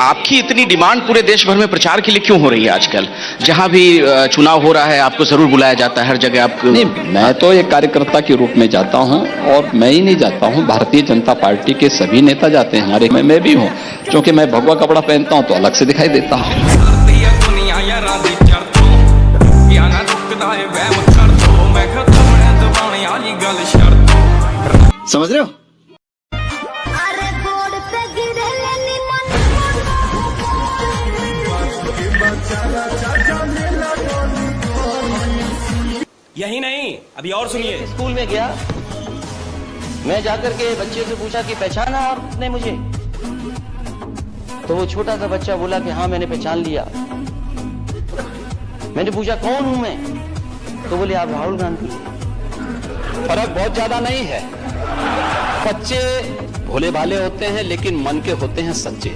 आपकी इतनी डिमांड पूरे देश भर में प्रचार के लिए क्यों हो रही है आजकल? जहां भी चुनाव हो रहा है आपको जरूर बुलाया जाता है, हर जगह आपको। नहीं, मैं तो एक कार्यकर्ता के रूप में जाता हूं, और मैं ही नहीं जाता हूं, भारतीय जनता पार्टी के सभी नेता जाते हैं हमारे, मैं भी हूं, क्योंकि मैं भगवा कपड़ा पहनता हूं तो अलग से दिखाई देता हूं। समझ रहे हो? यही नहीं, अभी और सुनिए। स्कूल में गया, मैं जाकर के बच्चे से पूछा कि पहचाना आपने मुझे? तो वो छोटा सा बच्चा बोला कि हाँ मैंने पहचान लिया। मैंने पूछा कौन हूं मैं? तो बोले आप राहुल गांधी। फर्क बहुत ज्यादा नहीं है। बच्चे भोले भाले होते हैं लेकिन मन के होते हैं सच्चे।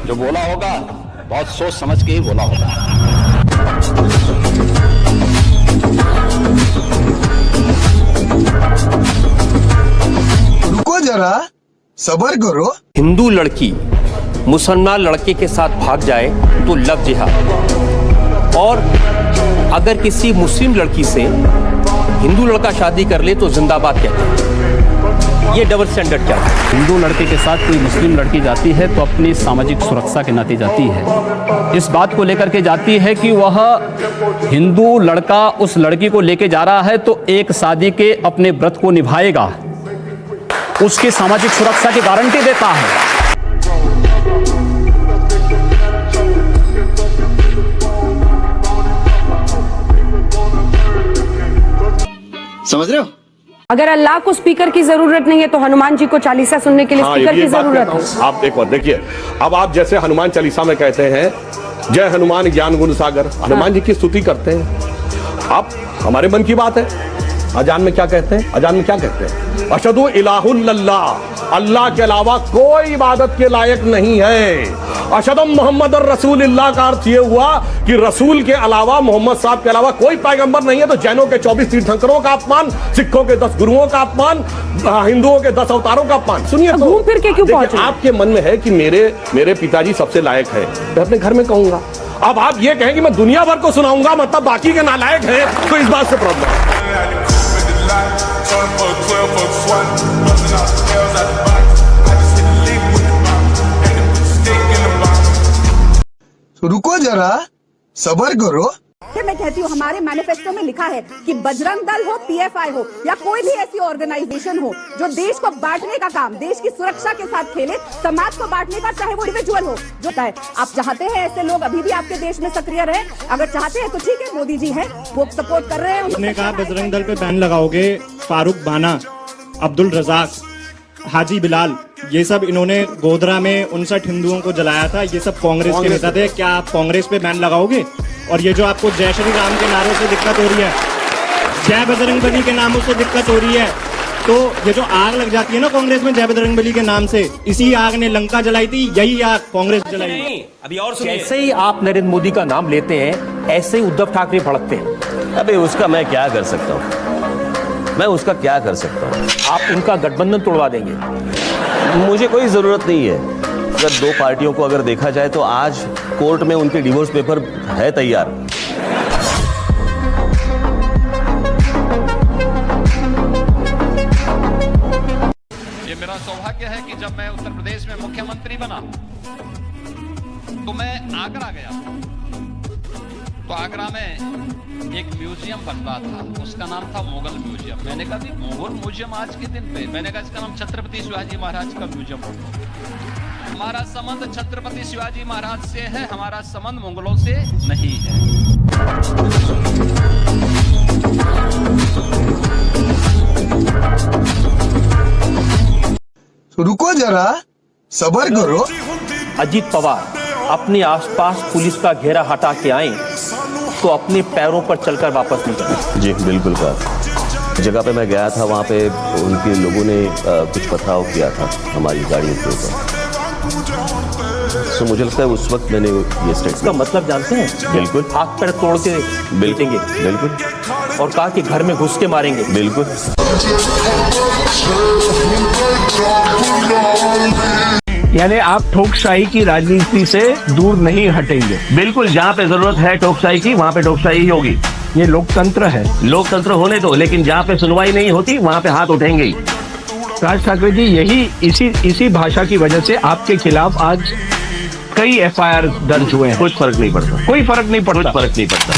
जो बोला होगा बहुत सोच समझ के ही बोला होगा। रुको जरा, सब्र करो। हिंदू लड़की मुसलमान लड़के के साथ भाग जाए तो लव जिहाद, और अगर किसी मुस्लिम लड़की से हिंदू लड़का शादी कर ले तो जिंदाबाद कहते हैं। ये डबल स्टैंडर्ड क्या है? हिंदू लड़के के साथ कोई मुस्लिम लड़की जाती है तो अपनी सामाजिक सुरक्षा के नाते जाती है। इस बात को लेकर के जाती है कि वह हिंदू लड़का उस लड़की को लेके जा रहा है तो एक शादी के अपने व्रत को निभाएगा, उसकी सामाजिक सुरक्षा की गारंटी देता है। समझ रहे हो? अगर अल्लाह को स्पीकर की जरूरत नहीं है तो हनुमान जी को चालीसा सुनने के लिए स्पीकर की जरूरत है। आप एक बार देखिए, अब आप जैसे हनुमान चालीसा में कहते हैं जय हनुमान ज्ञान गुण सागर, हनुमान जी की स्तुति करते हैं। आप हमारे मन की बात है, अजान में क्या कहते हैं? अजान में क्या कहते हैं? अशहदु इलाहुल्लाह, अल्लाह के अलावा कोई इबादत के लायक नहीं है। अशहदु मोहम्मद रसूलुल्लाह का अर्थ ये हुआ कि रसूल के अलावा, मोहम्मद साहब के अलावा कोई पैगंबर नहीं है। तो जैनों के 24 तीर्थंकरों का अपमान, सिखों के 10 गुरुओं का अपमान, हिंदुओं के 10 अवतारों का अपमान। सुनिए, तो घूम फिर के क्यों पहुंचे? आपके मन में है कि मेरे पिताजी सबसे लायक है, मैं अपने घर में कहूंगा। अब आप ये कहें कि मैं दुनिया भर को सुनाऊंगा, मतलब बाकी के नालायक हैं, तो इस बात से प्रॉब्लम है। रुको जरा, सब्र करो। मैं कहती हूँ हमारे मैनिफेस्टो में लिखा है कि बजरंग दल हो, पीएफआई हो या कोई भी ऐसी ऑर्गेनाइजेशन हो जो देश को बांटने का काम, देश की सुरक्षा के साथ खेले, समाज को बांटने का, चाहे वो इंडिविजुअल हो, जो है। आप चाहते हैं ऐसे लोग अभी भी आपके देश में सक्रिय रहे? अगर चाहते हैं तो ठीक है, मोदी जी है, वो सपोर्ट कर रहे हैं। उसने कहा बजरंग दल पे बैन लगाओगे, फारूक बाना, अब्दुल रजाक, हाजी बिलाल, ये सब इन्होंने गोधरा में 59 हिंदुओं को जलाया था। ये सब कांग्रेस के नेता थे। क्या आप कांग्रेस पे बैन लगाओगे? और ये जो आपको जय श्री राम के नारों से दिक्कत हो रही है, जय बजरंग बली के नामों से दिक्कत हो रही है, तो ये जो आग लग जाती है ना कांग्रेस में जय बजरंग बली के नाम से, इसी आग ने लंका जलाई थी, यही आग कांग्रेस जलाई। अभी और सुनिए। जैसे ही आप नरेंद्र मोदी का नाम लेते हैं, ऐसे ही उद्धव ठाकरे भड़कते हैं। अबे उसका मैं क्या कर सकता हूँ? मैं उसका क्या कर सकता हूँ? आप उनका गठबंधन तोड़वा देंगे। मुझे कोई जरूरत नहीं है। अगर दो पार्टियों को अगर देखा जाए तो आज कोर्ट में उनके डिवोर्स पेपर है तैयार। ये मेरा सौभाग्य है कि जब मैं उत्तर प्रदेश में मुख्यमंत्री बना तो मैं आगरा गया। तो आगरा में एक म्यूजियम बन रहा था, उसका नाम था मुगल म्यूजियम। मैंने कहा कि मुगल म्यूजियम आज के दिन पे, मैंने कहा इसका नाम छत्रपति शिवाजी महाराज का म्यूजियम हो। हमारा संबंध छत्रपति शिवाजी महाराज से है, हमारा संबंध मुगलों से नहीं है। रुको जरा, सब्र करो। अजीत पवार अपने आसपास पुलिस का घेरा हटा के आए तो अपने पैरों पर चलकर वापस नहीं गए। जी बिल्कुल कहा। जगह पे मैं गया था, वहाँ पे उनके लोगों ने कुछ पथराव किया था हमारी गाड़ियों के ऊपर। तो मुझे लगता है उस वक्त मैंने ये स्टेटमेंट का मतलब जानते हैं? बिल्कुल। हाथ पैर तोड़ के बेचेंगे। बिल्कुल। और कहा कि घर में घुस के मारेंगे। बिल्कुल। यानी आप ठोकशाही की राजनीति से दूर नहीं हटेंगे। बिल्कुल, जहाँ पे जरूरत है टोकशाही की वहाँ पे टोकशाही ही होगी। ये लोकतंत्र है। लोकतंत्र होने दो, लेकिन जहाँ पे सुनवाई नहीं होती वहाँ पे हाथ उठेंगे ही। राज ठाकरे जी, यही इसी भाषा की वजह से आपके खिलाफ आज कई FIR दर्ज हुए हैं। कुछ फर्क नहीं पड़ता, कोई फर्क नहीं पड़ता। कुछ फर्क नहीं पड़ता।